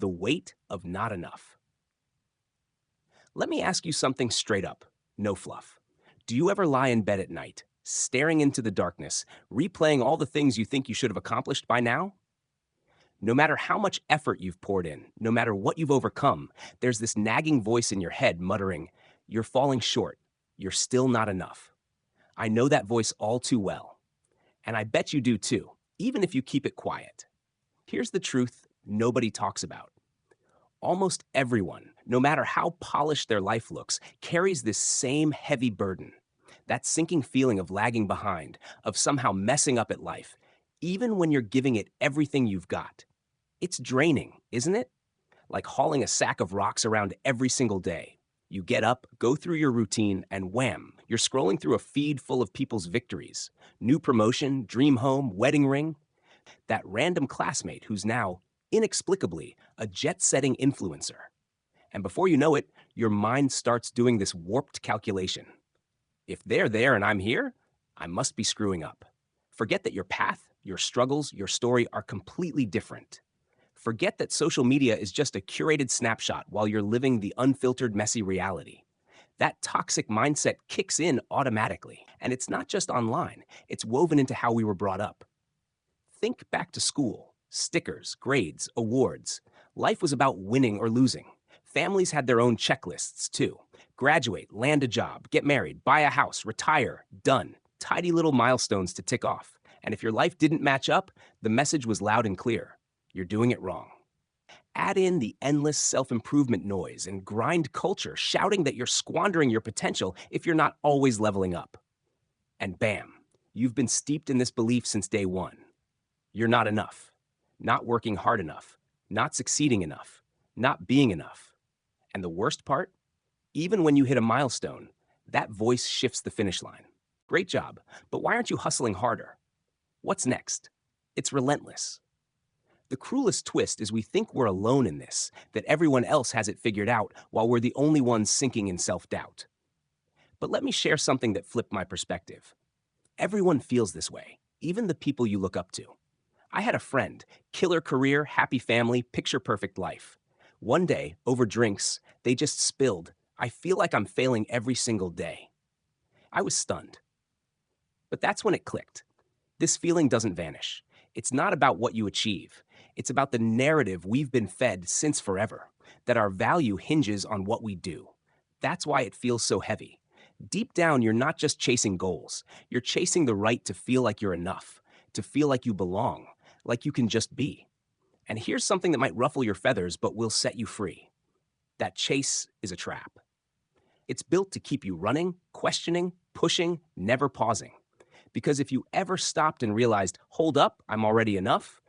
The weight of not enough. Let me ask you something straight up, no fluff. Do you ever lie in bed at night, staring into the darkness, replaying all the things you think you should have accomplished by now? No matter how much effort you've poured in, no matter what you've overcome, there's this nagging voice in your head muttering, "You're falling short. You're still not enough." I know that voice all too well. And I bet you do too, even if you keep it quiet. Here's the truth nobody talks about. Almost everyone, no matter how polished their life looks, carries this same heavy burden. That sinking feeling of lagging behind, of somehow messing up at life, even when you're giving it everything you've got. It's draining, isn't it? Like hauling a sack of rocks around every single day. You get up, go through your routine, and wham, you're scrolling through a feed full of people's victories. New promotion, dream home, wedding ring. That random classmate who's now, inexplicably, a jet setting influencer. And before you know it, your mind starts doing this warped calculation. If they're there and I'm here, I must be screwing up. Forget that your path, your struggles, your story are completely different. Forget that social media is just a curated snapshot while you're living the unfiltered, messy reality. That toxic mindset kicks in automatically. And it's not just online, it's woven into how we were brought up. Think back to school, stickers, grades, awards. Life was about winning or losing. Families had their own checklists, too. Graduate, land a job, get married, buy a house, retire, done. Tidy little milestones to tick off. And if your life didn't match up, the message was loud and clear. You're doing it wrong. Add in the endless self improvement noise and grind culture shouting that you're squandering your potential if you're not always leveling up. And bam, you've been steeped in this belief since day one. You're not enough, not working hard enough, not succeeding enough, not being enough. And the worst part? Even when you hit a milestone, that voice shifts the finish line. Great job, but why aren't you hustling harder? What's next? It's relentless. The cruelest twist is we think we're alone in this, that everyone else has it figured out while we're the only ones sinking in self-doubt. But let me share something that flipped my perspective. Everyone feels this way, even the people you look up to. I had a friend, killer career, happy family, picture-perfect life. One day, over drinks, they just spilled, "I feel like I'm failing every single day." I was stunned. But that's when it clicked. This feeling doesn't vanish. It's not about what you achieve. It's about the narrative we've been fed since forever, that our value hinges on what we do. That's why it feels so heavy. Deep down, you're not just chasing goals. You're chasing the right to feel like you're enough, to feel like you belong, like you can just be. And here's something that might ruffle your feathers but will set you free. That chase is a trap. It's built to keep you running, questioning, pushing, never pausing. Because if you ever stopped and realized, hold up, I'm already enough,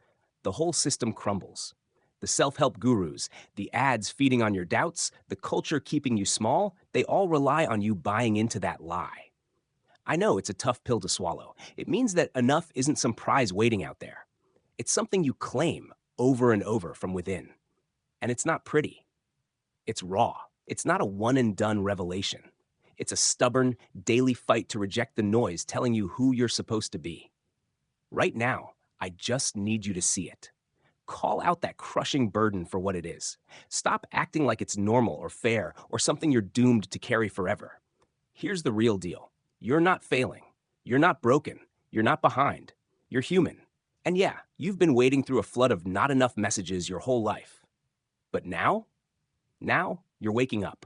the whole system crumbles. The self-help gurus, the ads feeding on your doubts, the culture keeping you small, they all rely on you buying into that lie. I know it's a tough pill to swallow. It means that enough isn't some prize waiting out there. It's something you claim over and over from within. And it's not pretty. It's raw. It's not a one and done revelation. It's a stubborn, daily fight to reject the noise telling you who you're supposed to be. Right now, I just need you to see it. Call out that crushing burden for what it is. Stop acting like it's normal or fair or something you're doomed to carry forever. Here's the real deal. You're not failing. You're not broken. You're not behind. You're human. And yeah, you've been wading through a flood of not enough messages your whole life. But now you're waking up.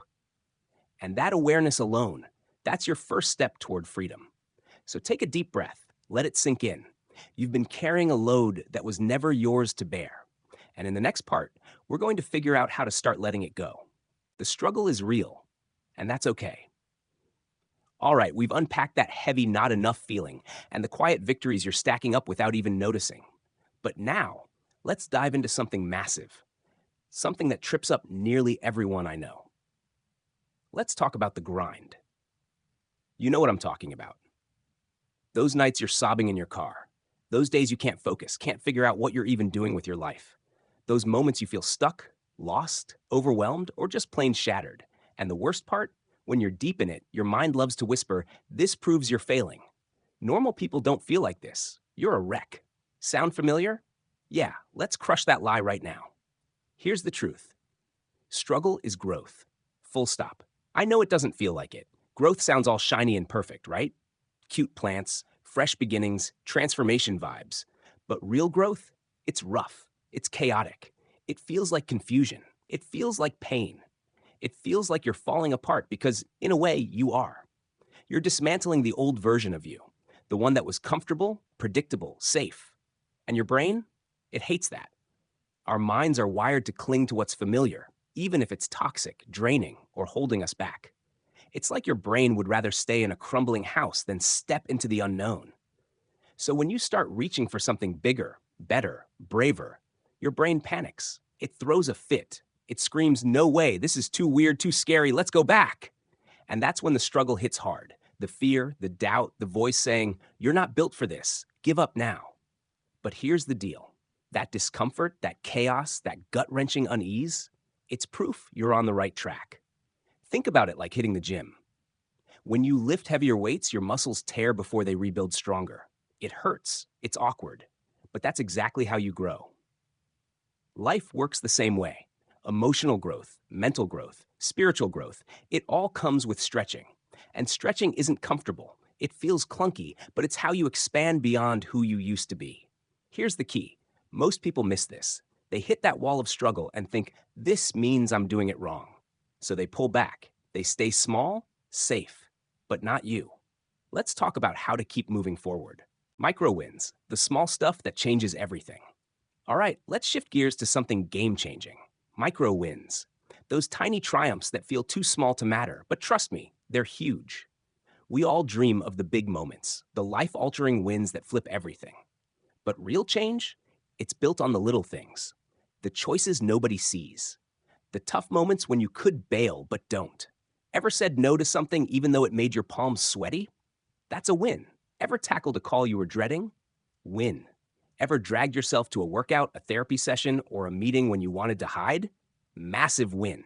And that awareness alone, that's your first step toward freedom. So take a deep breath. Let it sink in. You've been carrying a load that was never yours to bear. And in the next part, we're going to figure out how to start letting it go. The struggle is real, and that's okay. All right, we've unpacked that heavy not enough feeling and the quiet victories you're stacking up without even noticing. But now, let's dive into something massive, something that trips up nearly everyone I know. Let's talk about the grind. You know what I'm talking about. Those nights you're sobbing in your car. Those days you can't focus, can't figure out what you're even doing with your life. Those moments you feel stuck, lost, overwhelmed, or just plain shattered. And the worst part? When you're deep in it, your mind loves to whisper, "This proves you're failing." Normal people don't feel like this. You're a wreck. Sound familiar? Yeah, let's crush that lie right now. Here's the truth. Struggle is growth. Full stop. I know it doesn't feel like it. Growth sounds all shiny and perfect, right? Cute plants, fresh beginnings, transformation vibes. But real growth? It's rough. It's chaotic. It feels like confusion. It feels like pain. It feels like you're falling apart because, in a way, you are. You're dismantling the old version of you, the one that was comfortable, predictable, safe. And your brain? It hates that. Our minds are wired to cling to what's familiar, even if it's toxic, draining, or holding us back. It's like your brain would rather stay in a crumbling house than step into the unknown. So when you start reaching for something bigger, better, braver, your brain panics. It throws a fit. It screams, "No way, this is too weird, too scary, let's go back." And that's when the struggle hits hard. The fear, the doubt, the voice saying, "You're not built for this, give up now." But here's the deal. That discomfort, that chaos, that gut-wrenching unease, it's proof you're on the right track. Think about it like hitting the gym. When you lift heavier weights, your muscles tear before they rebuild stronger. It hurts, it's awkward, but that's exactly how you grow. Life works the same way. Emotional growth, mental growth, spiritual growth, it all comes with stretching. And stretching isn't comfortable. It feels clunky, but it's how you expand beyond who you used to be. Here's the key. Most people miss this. They hit that wall of struggle and think, this means I'm doing it wrong. So they pull back. They stay small, safe, but not you. Let's talk about how to keep moving forward. Micro wins, the small stuff that changes everything. All right, let's shift gears to something game-changing. Micro wins. Those tiny triumphs that feel too small to matter, but trust me, they're huge. We all dream of the big moments, the life-altering wins that flip everything. But real change? It's built on the little things. The choices nobody sees. The tough moments when you could bail but don't. Ever said no to something even though it made your palms sweaty? That's a win. Ever tackled a call you were dreading? Win. Ever dragged yourself to a workout, a therapy session, or a meeting when you wanted to hide? Massive win.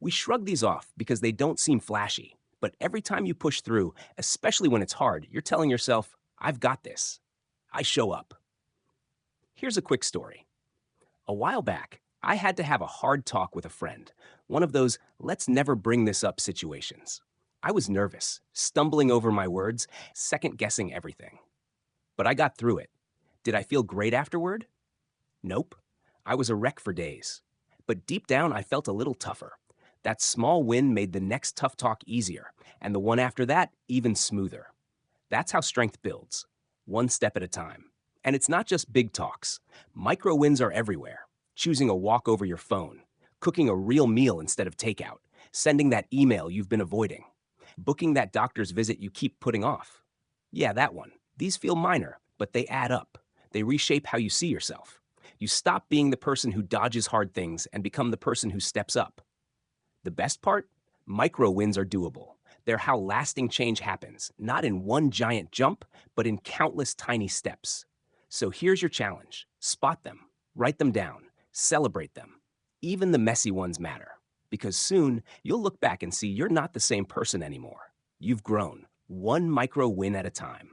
We shrug these off because they don't seem flashy, but every time you push through, especially when it's hard, you're telling yourself, I've got this. I show up. Here's a quick story. A while back, I had to have a hard talk with a friend, one of those let's never bring this up situations. I was nervous, stumbling over my words, second-guessing everything. But I got through it. Did I feel great afterward? Nope. I was a wreck for days. But deep down, I felt a little tougher. That small win made the next tough talk easier, and the one after that even smoother. That's how strength builds, one step at a time. And it's not just big talks. Micro wins are everywhere. Choosing a walk over your phone, cooking a real meal instead of takeout, sending that email you've been avoiding, booking that doctor's visit you keep putting off. Yeah, that one. These feel minor, but they add up. They reshape how you see yourself. You stop being the person who dodges hard things and become the person who steps up. The best part? Micro wins are doable. They're how lasting change happens, not in one giant jump, but in countless tiny steps. So here's your challenge. Spot them, write them down, celebrate them. Even the messy ones matter, because soon you'll look back and see you're not the same person anymore. You've grown, one micro win at a time.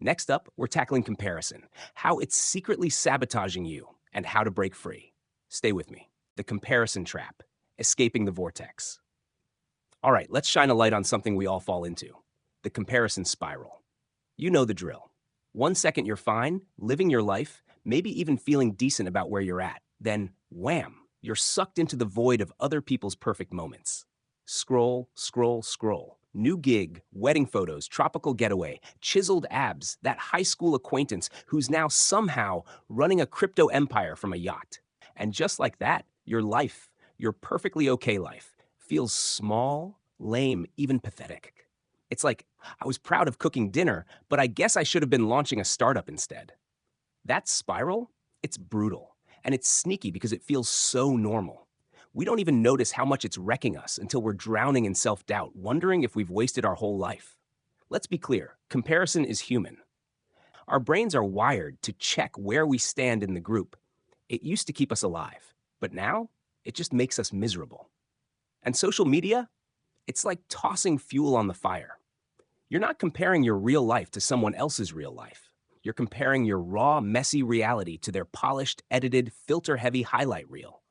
Next up, we're tackling comparison, how it's secretly sabotaging you, and how to break free. Stay with me. The comparison trap, escaping the vortex. All right, let's shine a light on something we all fall into, the comparison spiral. You know the drill. 1 second you're fine, living your life, maybe even feeling decent about where you're at. Then, wham, you're sucked into the void of other people's perfect moments. Scroll, scroll, scroll. New gig, wedding photos, tropical getaway, chiseled abs, that high school acquaintance who's now somehow running a crypto empire from a yacht. And just like that, your life, your perfectly okay life, feels small, lame, even pathetic. It's like, I was proud of cooking dinner, but I guess I should have been launching a startup instead. That spiral, it's brutal, and it's sneaky because it feels so normal. We don't even notice how much it's wrecking us until we're drowning in self-doubt, wondering if we've wasted our whole life. Let's be clear, comparison is human. Our brains are wired to check where we stand in the group. It used to keep us alive, but now it just makes us miserable. And social media? It's like tossing fuel on the fire. You're not comparing your real life to someone else's real life. You're comparing your raw, messy reality to their polished, edited, filter-heavy highlight reel.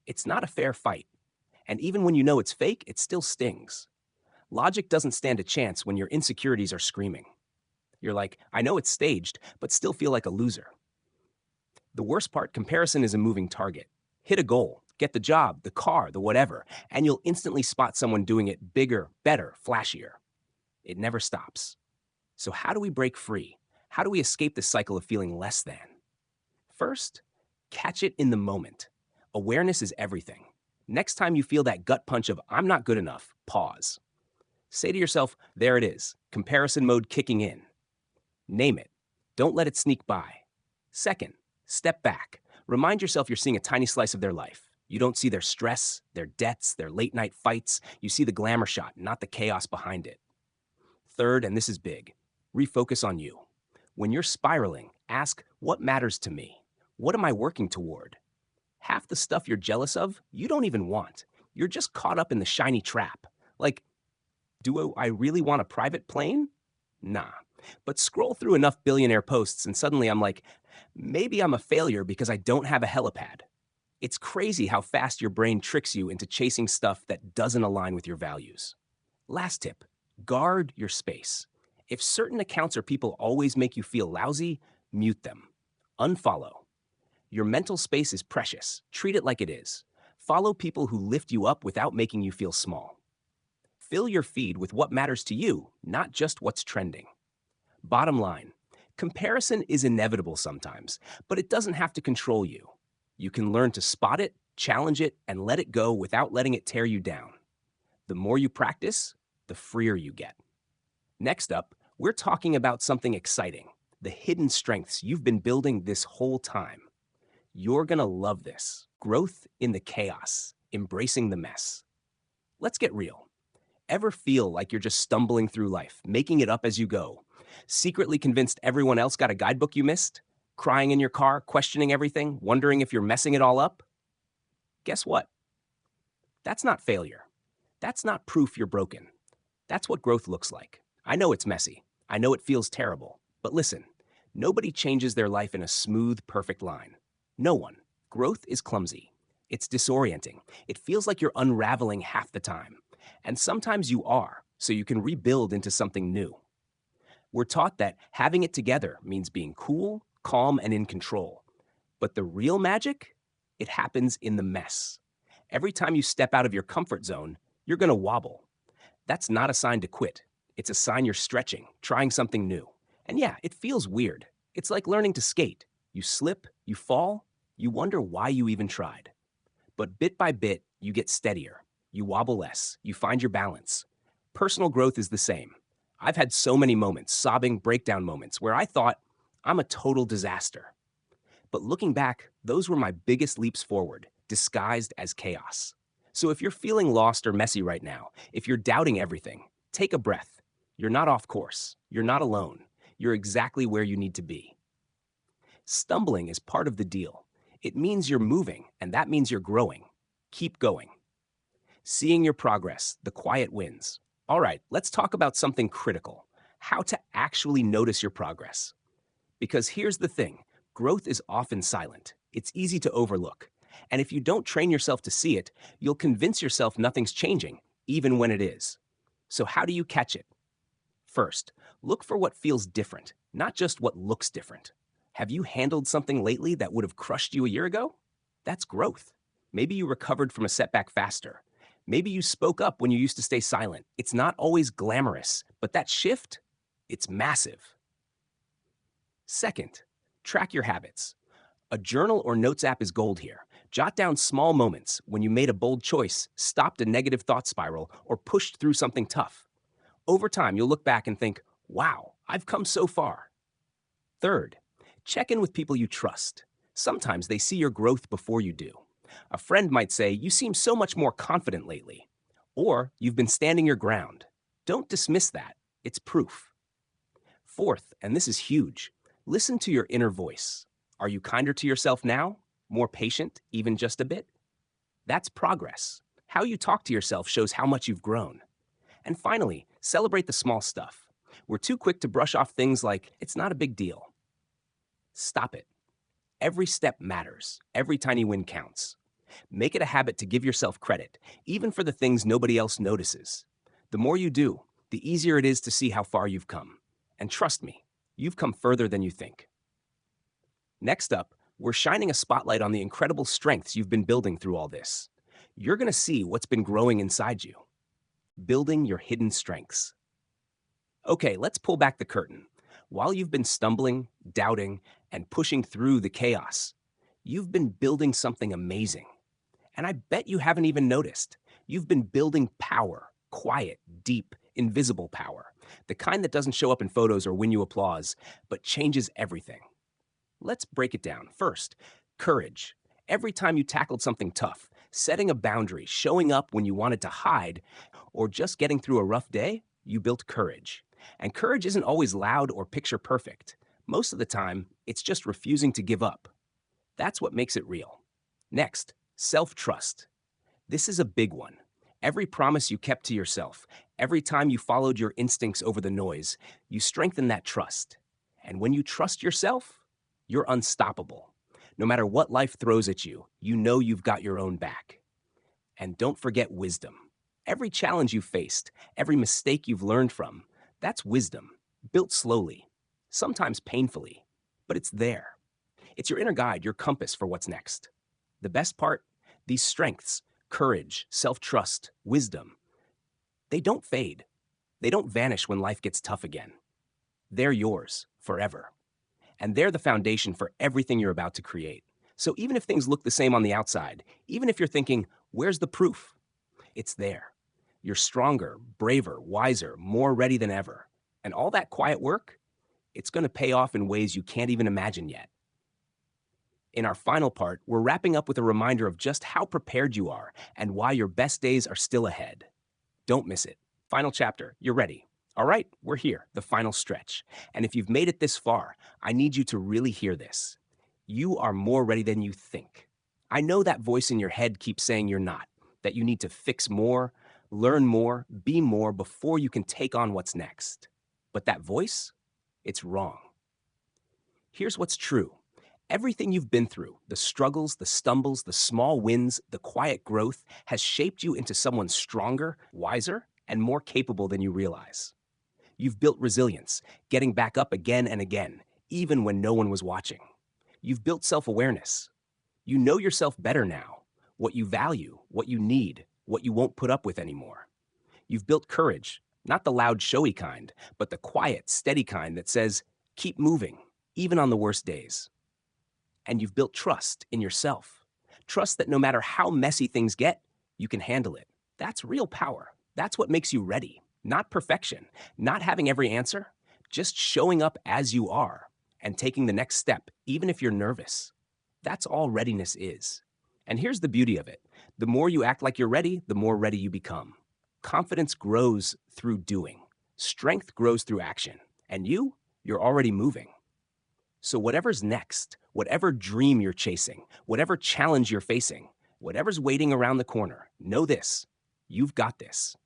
It's not a fair fight. And even when you know it's fake, it still stings. Logic doesn't stand a chance when your insecurities are screaming. You're like, I know it's staged, but still feel like a loser. The worst part, comparison is a moving target. Hit a goal, get the job, the car, the whatever, and you'll instantly spot someone doing it bigger, better, flashier. It never stops. So how do we break free? How do we escape the cycle of feeling less than? First, catch it in the moment. Awareness is everything. Next time you feel that gut punch of, I'm not good enough, pause. Say to yourself, there it is, comparison mode kicking in. Name it. Don't let it sneak by. Second, step back. Remind yourself you're seeing a tiny slice of their life. You don't see their stress, their debts, their late night fights. You see the glamour shot, not the chaos behind it. Third, and this is big, refocus on you. When you're spiraling, ask, what matters to me? What am I working toward? Half the stuff you're jealous of, you don't even want. You're just caught up in the shiny trap. Like, do I really want a private plane? Nah. But scroll through enough billionaire posts and suddenly I'm like, maybe I'm a failure because I don't have a helipad. It's crazy how fast your brain tricks you into chasing stuff that doesn't align with your values. Last tip, guard your space. If certain accounts or people always make you feel lousy, mute them. Unfollow. Your mental space is precious. Treat it like it is. Follow people who lift you up without making you feel small. Fill your feed with what matters to you, not just what's trending. Bottom line, comparison is inevitable sometimes, but it doesn't have to control you. You can learn to spot it, challenge it, and let it go without letting it tear you down. The more you practice, the freer you get. Next up, we're talking about something exciting, the hidden strengths you've been building this whole time. You're gonna love this. Growth in the chaos, embracing the mess. Let's get real. Ever feel like you're just stumbling through life, making it up as you go? Secretly convinced everyone else got a guidebook you missed? Crying in your car, questioning everything, wondering if you're messing it all up? Guess what? That's not failure. That's not proof you're broken. That's what growth looks like. I know it's messy. I know it feels terrible. But listen, nobody changes their life in a smooth, perfect line. No one. Growth is clumsy. It's disorienting. It feels like you're unraveling half the time. And sometimes you are, so you can rebuild into something new. We're taught that having it together means being cool, calm, and in control. But the real magic? It happens in the mess. Every time you step out of your comfort zone, you're gonna wobble. That's not a sign to quit. It's a sign you're stretching, trying something new. And yeah, it feels weird. It's like learning to skate. You slip, you fall, you wonder why you even tried. But bit by bit, you get steadier. You wobble less. You find your balance. Personal growth is the same. I've had so many moments, sobbing breakdown moments, where I thought, I'm a total disaster. But looking back, those were my biggest leaps forward, disguised as chaos. So if you're feeling lost or messy right now, if you're doubting everything, take a breath. You're not off course. You're not alone. You're exactly where you need to be. Stumbling is part of the deal. It means you're moving, and that means you're growing. Keep going. Seeing your progress, the quiet wins. All right, let's talk about something critical. How to actually notice your progress. Because here's the thing, growth is often silent. It's easy to overlook. And if you don't train yourself to see it, you'll convince yourself nothing's changing, even when it is. So how do you catch it? First, look for what feels different, not just what looks different. Have you handled something lately that would have crushed you a year ago? That's growth. Maybe you recovered from a setback faster. Maybe you spoke up when you used to stay silent. It's not always glamorous, but that shift, it's massive. Second, track your habits. A journal or notes app is gold here. Jot down small moments when you made a bold choice, stopped a negative thought spiral, or pushed through something tough. Over time, you'll look back and think, wow, I've come so far. Third, check in with people you trust. Sometimes they see your growth before you do. A friend might say, you seem so much more confident lately. Or you've been standing your ground. Don't dismiss that. It's proof. Fourth, and this is huge, listen to your inner voice. Are you kinder to yourself now? More patient, even just a bit? That's progress. How you talk to yourself shows how much you've grown. And finally, celebrate the small stuff. We're too quick to brush off things like, it's not a big deal. Stop it. Every step matters. Every tiny win counts. Make it a habit to give yourself credit, even for the things nobody else notices. The more you do, the easier it is to see how far you've come. And trust me, you've come further than you think. Next up, we're shining a spotlight on the incredible strengths you've been building through all this. You're going to see what's been growing inside you. Building your hidden strengths. Okay, let's pull back the curtain. While you've been stumbling, doubting, and pushing through the chaos, you've been building something amazing. And I bet you haven't even noticed. You've been building power, quiet, deep, invisible power, the kind that doesn't show up in photos or win you applause, but changes everything. Let's break it down. First, courage. Every time you tackled something tough, setting a boundary, showing up when you wanted to hide, or just getting through a rough day, you built courage. And courage isn't always loud or picture perfect. Most of the time, it's just refusing to give up. That's what makes it real. Next, self-trust. This is a big one. Every promise you kept to yourself, every time you followed your instincts over the noise, you strengthen that trust. And when you trust yourself, you're unstoppable. No matter what life throws at you, you know you've got your own back. And don't forget wisdom. Every challenge you've faced, every mistake you've learned from, that's wisdom, built slowly, sometimes painfully, but it's there. It's your inner guide, your compass for what's next. The best part, these strengths, courage, self-trust, wisdom, they don't fade. They don't vanish when life gets tough again. They're yours forever. And they're the foundation for everything you're about to create. So even if things look the same on the outside, even if you're thinking, where's the proof? It's there. You're stronger, braver, wiser, more ready than ever. And all that quiet work, it's going to pay off in ways you can't even imagine yet. In our final part, we're wrapping up with a reminder of just how prepared you are and why your best days are still ahead. Don't miss it. Final chapter, you're ready. All right, we're here, the final stretch. And if you've made it this far, I need you to really hear this. You are more ready than you think. I know that voice in your head keeps saying you're not, that you need to fix more, learn more, be more before you can take on what's next. But that voice, it's wrong. Here's what's true. Everything you've been through, the struggles, the stumbles, the small wins, the quiet growth, has shaped you into someone stronger, wiser, and more capable than you realize. You've built resilience, getting back up again and again, even when no one was watching. You've built self-awareness. You know yourself better now, what you value, what you need, what you won't put up with anymore. You've built courage, not the loud, showy kind, but the quiet, steady kind that says, keep moving, even on the worst days. And you've built trust in yourself. Trust that no matter how messy things get, you can handle it. That's real power. That's what makes you ready. Not perfection, not having every answer, just showing up as you are and taking the next step, even if you're nervous. That's all readiness is. And here's the beauty of it. The more you act like you're ready, the more ready you become. Confidence grows through doing. Strength grows through action. And you're already moving. So whatever's next, whatever dream you're chasing, whatever challenge you're facing, whatever's waiting around the corner, know this, you've got this.